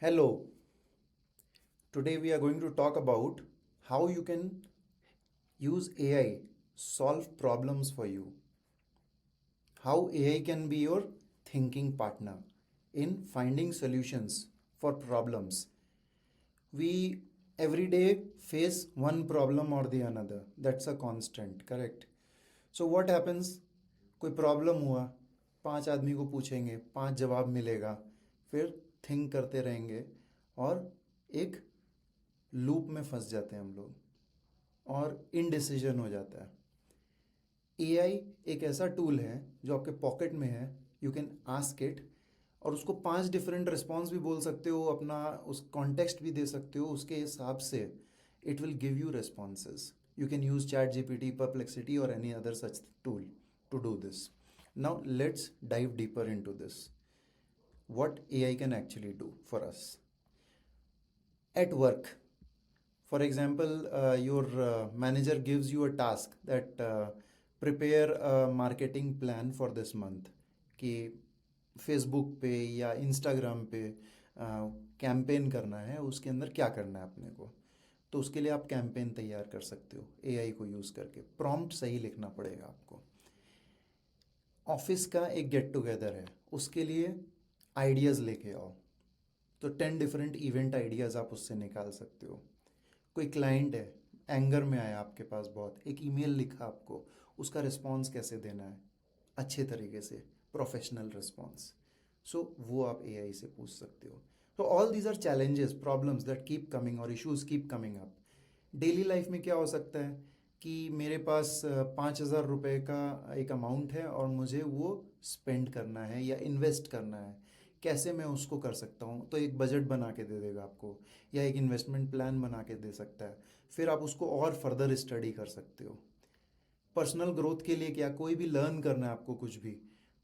Hello, today we are going to talk about how you can use AI solve problems for you. How AI can be your thinking partner in finding solutions for problems. We every day face one problem or the another. That's a constant, correct? So what happens? कोई problem हुआ, 5 आदमी को पूछेंगे, 5 जवाब मिलेगा, फिर think करते रहेंगे और एक लूप में फंस जाते हैं हम लोग और इनडिसीजन हो जाता है। एआई एक ऐसा टूल है जो आपके पॉकेट में है, यू कैन आस्क इट और उसको 5 डिफरेंट रिस्पॉन्स भी बोल सकते हो, अपना उस कॉन्टेक्स्ट भी दे सकते हो, उसके हिसाब से it will give you responses. You can use ChatGPT, Perplexity, or any other such tool to do this. Now, let's dive deeper into this. What AI can actually do for us. At work, for example, your manager gives you a task that prepare a marketing plan for this month. कि Facebook पे या Instagram पे campaign करना है, उसके अंदर क्या करना है अपने को. तो उसके लिए आप कैंपेन तैयार कर सकते हो एआई को यूज़ करके. प्रॉम्प्ट सही लिखना पड़ेगा आपको. ऑफिस का एक गेट टुगेदर है, उसके लिए आइडियाज़ लेके आओ. तो 10 डिफरेंट इवेंट आइडियाज़ आप उससे निकाल सकते हो. कोई क्लाइंट है, एंगर में आया आपके पास बहुत, एक ईमेल लिखा आपको, उसका रिस्पॉन्स कैसे देना है अच्छे तरीके से, प्रोफेशनल रिस्पॉन्स. सो वो आप एआई से पूछ सकते हो. तो all these are challenges, problems that keep coming और issues keep coming up. Daily life में क्या हो सकता है कि मेरे पास 5,000 रुपये का एक अमाउंट है और मुझे वो स्पेंड करना है या इन्वेस्ट करना है. कैसे मैं उसको कर सकता हूँ? तो एक बजट बना के दे देगा आपको या एक इन्वेस्टमेंट प्लान बना के दे सकता है. फिर आप उसको और फर्दर स्टडी कर सकते हो. पर्सनल ग्रोथ के लिए क्या, कोई भी लर्न करना है आपको कुछ भी,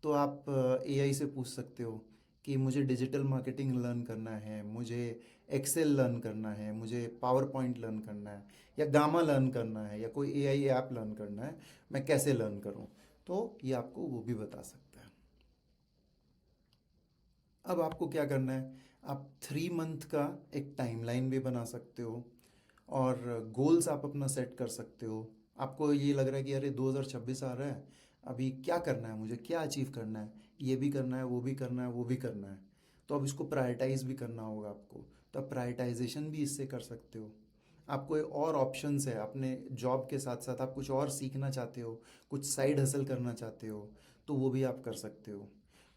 तो आप एआई से पूछ सकते हो कि मुझे डिजिटल मार्केटिंग लर्न करना है, मुझे एक्सेल लर्न करना है, मुझे पावर पॉइंट लर्न करना है, या गामा लर्न करना है, या कोई एआई ऐप लर्न करना है, मैं कैसे लर्न करूं? तो ये आपको वो भी बता सकता है. अब आपको क्या करना है, आप 3 मंथ का एक टाइमलाइन भी बना सकते हो और गोल्स आप अपना सेट कर सकते हो. आपको ये लग रहा है कि अरे 2026 आ रहा है, अभी क्या करना है, मुझे क्या अचीव करना है, ये भी करना है, वो भी करना है, वो भी करना है. तो अब इसको प्रायोरिटाइज भी करना होगा आपको. तो आप प्रायोरिटाइजेशन भी इससे कर सकते हो. आपको एक और ऑप्शंस है, अपने जॉब के साथ साथ आप कुछ और सीखना चाहते हो, कुछ साइड हसल करना चाहते हो, तो वो भी आप कर सकते हो.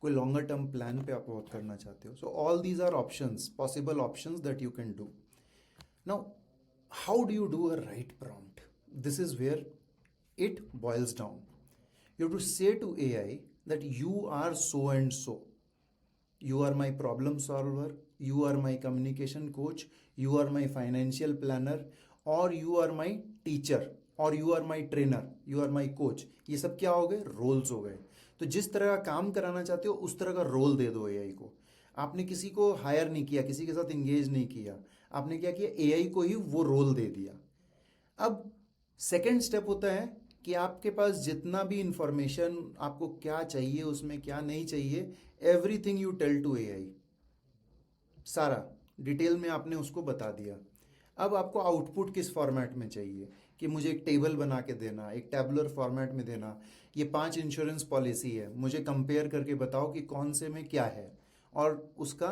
कोई लॉन्गर टर्म प्लान पे आप वर्क करना चाहते हो. So all these are options, possible options that you can do. Now, how do you do a right prompt? This is where it boils down. You have to say to AI that you are so and so. You are my problem solver, you are my communication coach, you are my financial planner, और you are my teacher, और you are my trainer, you are my coach. ये सब क्या हो गए? Roles हो गए. तो जिस तरह का काम कराना चाहते हो उस तरह का रोल दे दो एआई को. आपने किसी को हायर नहीं किया, किसी के साथ इंगेज नहीं किया, आपने क्या किया, एआई को ही वो रोल दे दिया. अब सेकेंड स्टेप होता है कि आपके पास जितना भी इंफॉर्मेशन, आपको क्या चाहिए, उसमें क्या नहीं चाहिए, everything you tell to AI. सारा डिटेल में आपने उसको बता दिया. अब आपको आउटपुट किस फॉर्मेट में चाहिए, कि मुझे एक टेबल बना के देना, एक टैबुलर फॉर्मेट में देना, ये 5 इंश्योरेंस पॉलिसी है, मुझे कंपेयर करके बताओ कि कौन से में क्या है, और उसका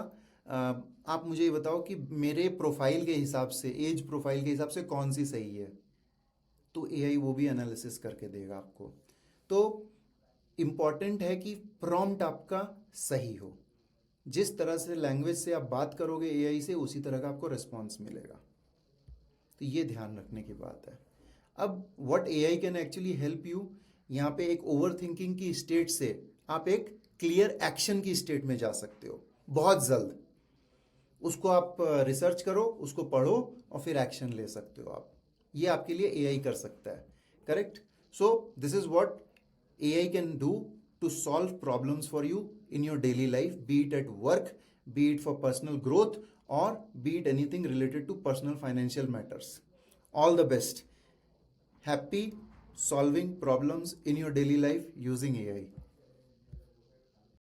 आप मुझे ये बताओ कि मेरे प्रोफाइल के हिसाब से, एज प्रोफाइल के हिसाब से कौन सी सही है. तो एआई वो भी एनालिसिस करके देगा आपको. तो इम्पॉर्टेंट है कि प्रॉम्प्ट आपका सही हो. जिस तरह से लैंग्वेज से आप बात करोगे एआई से, उसी तरह का आपको रिस्पॉन्स मिलेगा. तो ये ध्यान रखने की बात है. अब what AI can actually help you, यहाँ पे एक ओवर थिंकिंग की स्टेट से आप एक क्लियर एक्शन की स्टेट में जा सकते हो बहुत जल्द. उसको आप रिसर्च करो, उसको पढ़ो और फिर एक्शन ले सकते हो आप. ये आपके लिए एआई कर सकता है. Correct. So this is what AI can do to solve problems for you in your daily life, be it at work, be it for personal growth, or be it anything related to personal financial matters. All the best. Happy solving problems in your daily life using AI.